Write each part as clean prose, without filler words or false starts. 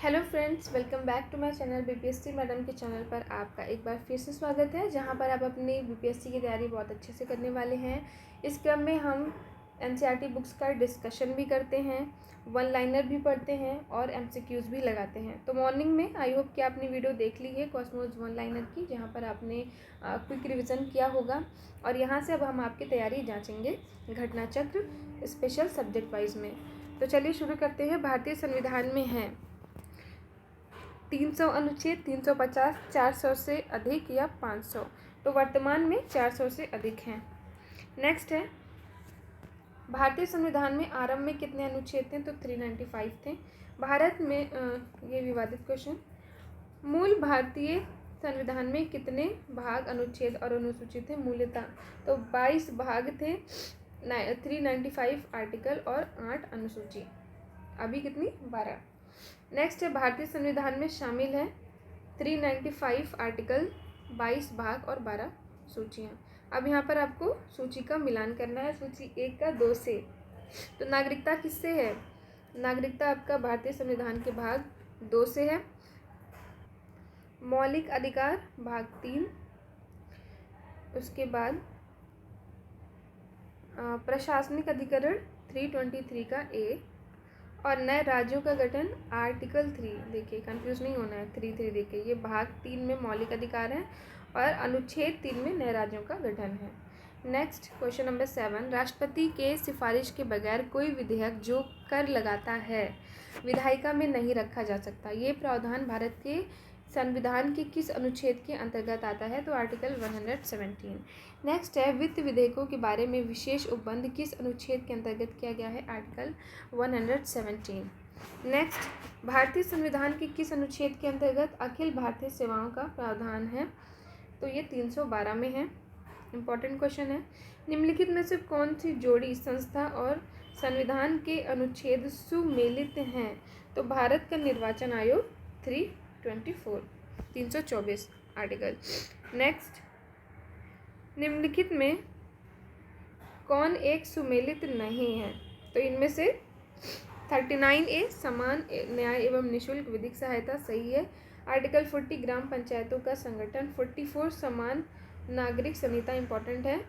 Hello friends, welcome back to my channel. BPSC madam के channel पर आपका एक बार फिर से स्वागत है, जहां पर आप अपनी बीपीएससी की तैयारी बहुत अच्छे से करने वाले हैं। इस क्रम में हम एनसीईआरटी बुक्स का डिस्कशन भी करते हैं, वन लाइनर भी पढ़ते हैं और एमसीक्यूज़ भी लगाते हैं। तो मॉर्निंग में आई होप कि आपने वीडियो देख ली है कॉस्मोस वन लाइनर की, जहाँ पर आपने क्विक रिविज़न किया होगा। और यहाँ से अब हम आपकी तैयारी जाँचेंगे घटना चक्र स्पेशल सब्जेक्ट वाइज में। तो चलिए शुरू करते हैं। भारतीय संविधान में है 300 अनुच्छेद, 350, 400 से अधिक या 500। तो वर्तमान में 400 से अधिक हैं। नेक्स्ट है, भारतीय संविधान में आरंभ में कितने अनुच्छेद थे? तो 395 थे। भारत में ये विवादित क्वेश्चन, मूल भारतीय संविधान में कितने भाग, अनुच्छेद और अनुसूची थे मूलतः? तो 22 भाग थे, 395 आर्टिकल और 8 अनुसूची। अभी कितनी? 12। नेक्स्ट है, भारतीय संविधान में शामिल है 395 आर्टिकल, 22 भाग और 12 सूचियाँ। अब यहाँ पर आपको सूची का मिलान करना है, सूची 1 का 2 से। तो नागरिकता किससे है? नागरिकता आपका भारतीय संविधान के भाग 2 से है। मौलिक अधिकार भाग 3, उसके बाद प्रशासनिक अधिकरण 323 का ए, और नए राज्यों का गठन आर्टिकल 3। देखिए कंफ्यूज नहीं होना है, 3 देखिए, ये भाग 3 में मौलिक अधिकार है और अनुच्छेद 3 में नए राज्यों का गठन है। नेक्स्ट क्वेश्चन नंबर 7, राष्ट्रपति के सिफारिश के बगैर कोई विधेयक जो कर लगाता है विधायिका में नहीं रखा जा सकता। ये प्रावधान भारत के संविधान के किस अनुच्छेद के अंतर्गत आता है? तो आर्टिकल 117। नेक्स्ट है, वित्त विधेयकों के बारे में विशेष उपबंध किस अनुच्छेद के अंतर्गत किया गया है? आर्टिकल 117। नेक्स्ट, भारतीय संविधान के किस अनुच्छेद के अंतर्गत अखिल भारतीय सेवाओं का प्रावधान है? तो ये 312 में है। इम्पॉर्टेंट क्वेश्चन है, निम्नलिखित में से कौन सी जोड़ी संस्था और संविधान के अनुच्छेद सुमेलित हैं? तो भारत का निर्वाचन आयोग 324 आर्टिकल। नेक्स्ट, निम्नलिखित में कौन एक सुमेलित नहीं है? तो इनमें से 39A समान न्याय एवं निःशुल्क विधिक सहायता सही है। आर्टिकल 40 ग्राम पंचायतों का संगठन, 44 समान नागरिक संहिता इंपॉर्टेंट है।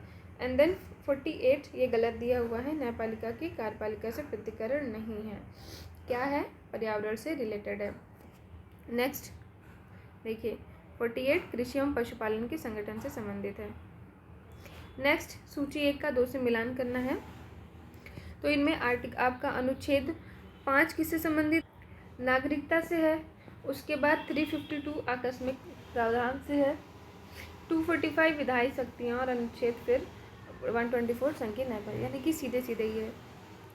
एंड देन 48 ये गलत दिया हुआ है, न्यायपालिका की कार्यपालिका से पृथक्करण नहीं है। क्या है? पर्यावरण से रिलेटेड है। नेक्स्ट देखिए 48 कृषि एवं पशुपालन के संगठन से संबंधित है। नेक्स्ट, सूची 1 का 2 से मिलान करना है। तो इनमें आपका अनुच्छेद 5 किससे संबंधित? नागरिकता से है। उसके बाद 352 आकस्मिक प्रावधान से है। 245 विधायी शक्तियाँ और अनुच्छेद फिर 124 संघीय न्यायपालिका, यानी कि सीधे सीधे ही है।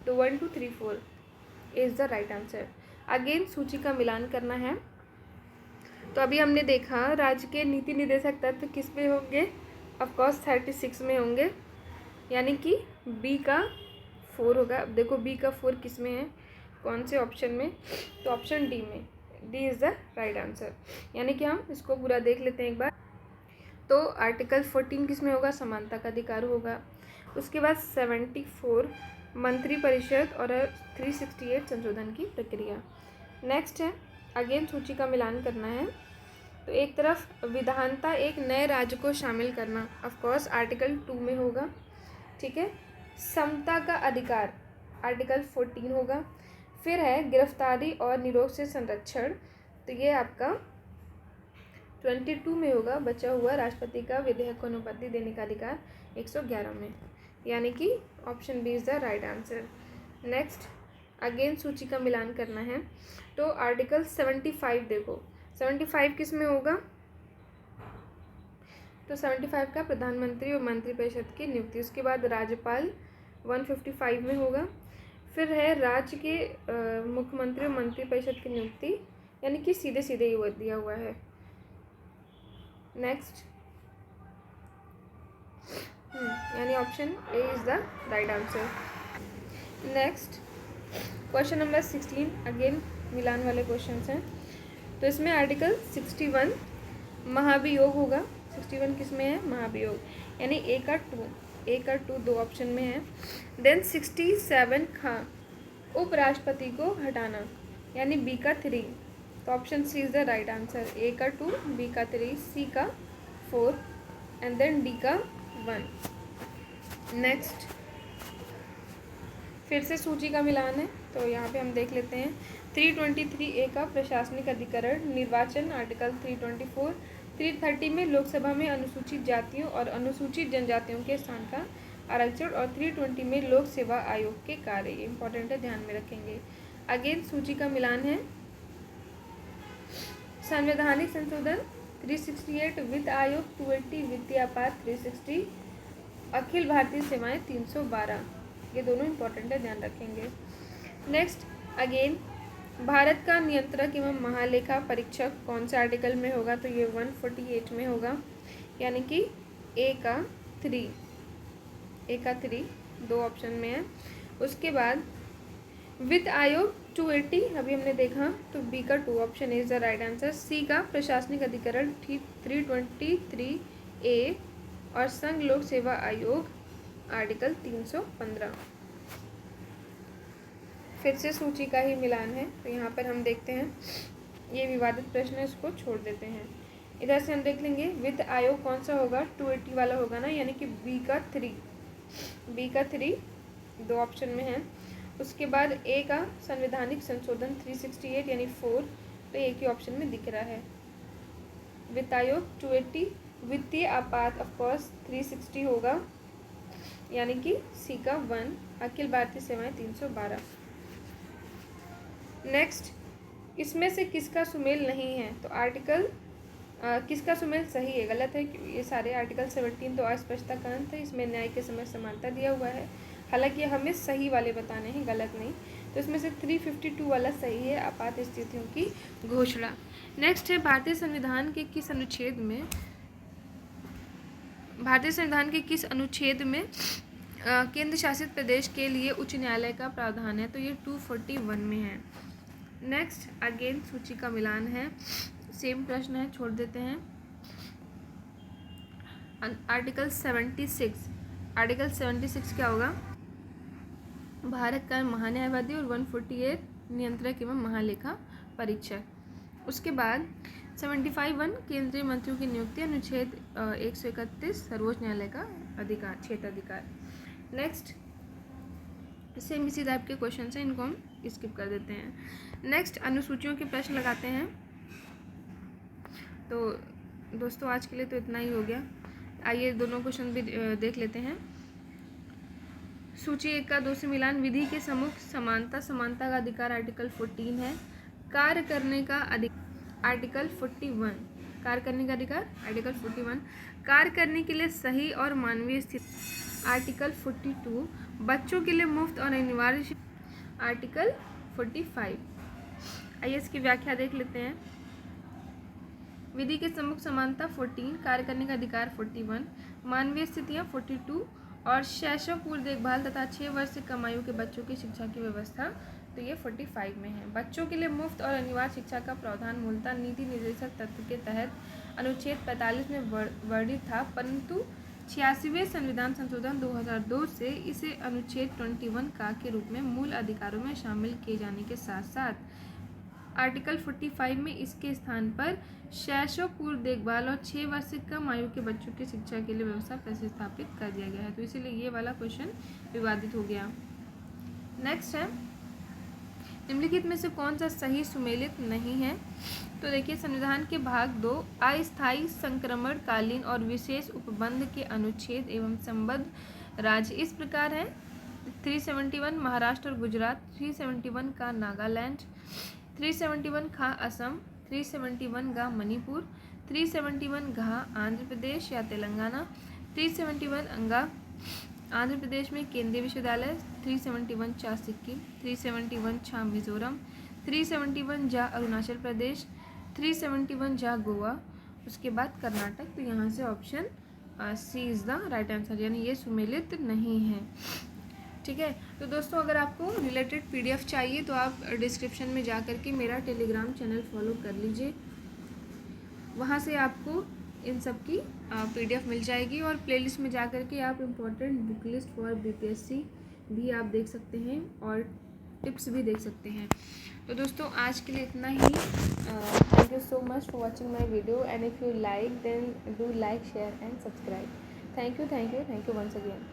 तो 1 2 3 4 is the right answer. Again सूची का मिलान करना है। तो अभी हमने देखा राज्य के नीति निर्देशक तत्व किस में होंगे? ऑफकोर्स 36 में होंगे, यानी कि बी का 4 होगा। अब देखो बी का 4 किस में है, कौन से ऑप्शन में? तो ऑप्शन डी में। D is the right answer. यानी कि हम इसको पूरा देख लेते हैं एक बार। तो आर्टिकल 14 किस में होगा? समानता का अधिकार होगा। उसके बाद 74 मंत्रिपरिषद और 368 संशोधन की प्रक्रिया। नेक्स्ट है, अगेन सूची का मिलान करना है। तो एक तरफ विधानता, एक नए राज्य को शामिल करना, ऑफकोर्स आर्टिकल 2 में होगा, ठीक है। समता का अधिकार आर्टिकल 14 होगा। फिर है गिरफ्तारी और निरोध से संरक्षण, तो ये आपका 22 में होगा। बचा हुआ राष्ट्रपति का विधेयक को अनुमति देने का अधिकार 111 में, यानी कि option B is the right answer. Next, again सूची का मिलान करना है। तो आर्टिकल 75 देखो, 75 किस में होगा? तो 75 का प्रधानमंत्री और मंत्रिपरिषद की नियुक्ति। उसके बाद राज्यपाल 155 में होगा। फिर है राज्य के मुख्यमंत्री और मंत्रिपरिषद की नियुक्ति, यानी कि सीधे सीधे ही दिया हुआ है। नेक्स्ट, यानी option A is the right answer. Next question number 16, again मिलान वाले क्वेश्चन हैं। तो इसमें आर्टिकल 61 महाभियोग होगा। 61 किस में है? महाभियोग, यानी ए का 2 दो ऑप्शन में है। देन 67 उपराष्ट्रपति को हटाना, यानी बी का 3। तो option C is the right answer. A का 2, बी का 3, सी का 4 एंड देन डी का 1। नेक्स्ट फिर से सूची का मिलान है, तो यहाँ पे हम देख लेते हैं 323A का प्रशासनिक अधिकरण निर्वाचन आर्टिकल 324, 330 में लोकसभा में अनुसूचित जातियों और अनुसूचित जनजातियों के स्थान का आरक्षण और 320 में लोक सेवा आयोग के कार्य। ये इंपॉर्टेंट है, ध्यान में रखेंगे। अगेन सूची का मिलान है। संवैधानिक संशोधन 368, वित्त आयोग 280, वित्तीय आपात 360, अखिल भारतीय सेवाएं 312। ये दोनों इंपॉर्टेंट है, ध्यान रखेंगे। नेक्स्ट अगेन भारत का नियंत्रक एवं महालेखा परीक्षक कौन से आर्टिकल में होगा, तो ये 148 में होगा, यानी कि ए का 3 दो ऑप्शन में है। उसके बाद वित्त आयोग 280 अभी हमने देखा, तो बी का 2 option is the right answer. C का प्रशासनिक अधिकरण 323A और संघ लोक सेवा आयोग आर्टिकल 315। फिर से सूची का ही मिलान है, तो यहाँ पर हम देखते हैं ये विवादित प्रश्न है, इसको छोड़ देते हैं। इधर से हम देख लेंगे वित्त आयोग कौन सा होगा, 280 वाला होगा ना, यानी कि बी का 3 दो ऑप्शन में है। उसके बाद ए का संवैधानिक संशोधन 368 यानी 4, तो एक ही ऑप्शन में दिख रहा है। वित्त आयोग 280, वित्तीय आपात ऑफकोर्स 360 होगा, यानी कि सी का 1, अखिल भारतीय सेवाएं 312। नेक्स्ट इसमें से किसका सुमेल नहीं है, तो आर्टिकल किसका सुमेल सही है गलत है, ये सारे आर्टिकल 17 तो अस्पष्टता का अंत है, इसमें न्याय के समय समानता दिया हुआ है, हालांकि हमें सही वाले बताने हैं, गलत नहीं। तो इसमें से 352 वाला सही है, आपात स्थितियों की घोषणा। नेक्स्ट है भारतीय संविधान के किस अनुच्छेद में केंद्र शासित प्रदेश के लिए उच्च न्यायालय का प्रावधान है, तो ये 241 में है। नेक्स्ट अगेन सूची का मिलान है, सेम प्रश्न है, छोड़ देते हैं। आर्टिकल 76 क्या होगा, भारत का महान्यायवादी और 148 नियंत्रक एवं महालेखा परीक्षक। उसके बाद 75(1) केंद्रीय मंत्रियों की नियुक्ति, अनुच्छेद 131 सर्वोच्च न्यायालय का अधिकार, क्षेत्राधिकार। नेक्स्ट सेम इसी टाइप के क्वेश्चन हैं, इनको हम स्किप कर देते हैं। नेक्स्ट अनुसूचियों के प्रश्न लगाते हैं। तो दोस्तों आज के लिए तो इतना ही हो गया, आइए दोनों क्वेश्चन भी देख लेते हैं। सूची 1 का 2 से मिलान, विधि के सम्मुख समानता का अधिकार आर्टिकल 14 है, कार्य करने का अधिकार आर्टिकल 41, कार्य करने का अधिकार आर्टिकल 41, कार्य करने के लिए सही और मानवीय स्थिति आर्टिकल 42, बच्चों के लिए मुफ्त और अनिवार्य आर्टिकल 45। आइए इसकी व्याख्या देख लेते हैं। विधि के सम्मुख समानता 14, कार्य करने का अधिकार 41, मानवीय स्थितियाँ 42 और शैशव पूर्व देखभाल तथा 6 वर्ष से कम आयु के बच्चों की शिक्षा की व्यवस्था, तो ये 45 में है। बच्चों के लिए मुफ्त और अनिवार्य शिक्षा का प्रावधान मूलतः नीति निर्देशक तत्व के तहत अनुच्छेद 45 में वर्णित था, परंतु 86वें संविधान संशोधन 2002 से इसे अनुच्छेद 21 का के रूप में मूल अधिकारों में शामिल किए जाने के साथ साथ आर्टिकल 45 में इसके स्थान पर शैशव पूर्व देखभाल और 6 वर्ष से कम आयु के बच्चों की शिक्षा के लिए व्यवस्था प्रतिस्थापित कर दिया गया है, तो इसीलिए ये वाला क्वेश्चन विवादित हो गया। नेक्स्ट है निम्नलिखित में से कौन सा सही सुमेलित नहीं है, तो देखिए संविधान के भाग 2 अस्थायी संक्रमणकालीन और विशेष उपबंध के अनुच्छेद एवं संबद्ध राज्य इस प्रकार है। 371 महाराष्ट्र और गुजरात, 371 का नागालैंड, 371 खा असम, 371 गा मणिपुर, 371 घा आंध्र प्रदेश या तेलंगाना, 371 अंगा आंध्र प्रदेश में केंद्रीय विश्वविद्यालय, 371 चा सिक्किम, 371 छा मिजोरम, 371 जा अरुणाचल प्रदेश, 371 जा गोवा, उसके बाद कर्नाटक। तो यहाँ से option C is the right answer, यानी ये सुमेलित नहीं है। ठीक है, तो दोस्तों अगर आपको रिलेटेड PDF चाहिए तो आप डिस्क्रिप्शन में जा कर के मेरा टेलीग्राम चैनल फॉलो कर लीजिए, वहाँ से आपको इन सब की PDF मिल जाएगी, और प्लेलिस्ट में जा कर के आप important book list for BPSC भी आप देख सकते हैं और टिप्स भी देख सकते हैं। तो दोस्तों आज के लिए इतना ही। Thank you so much for watching my video and if you like then do like share and subscribe. Thank you once again.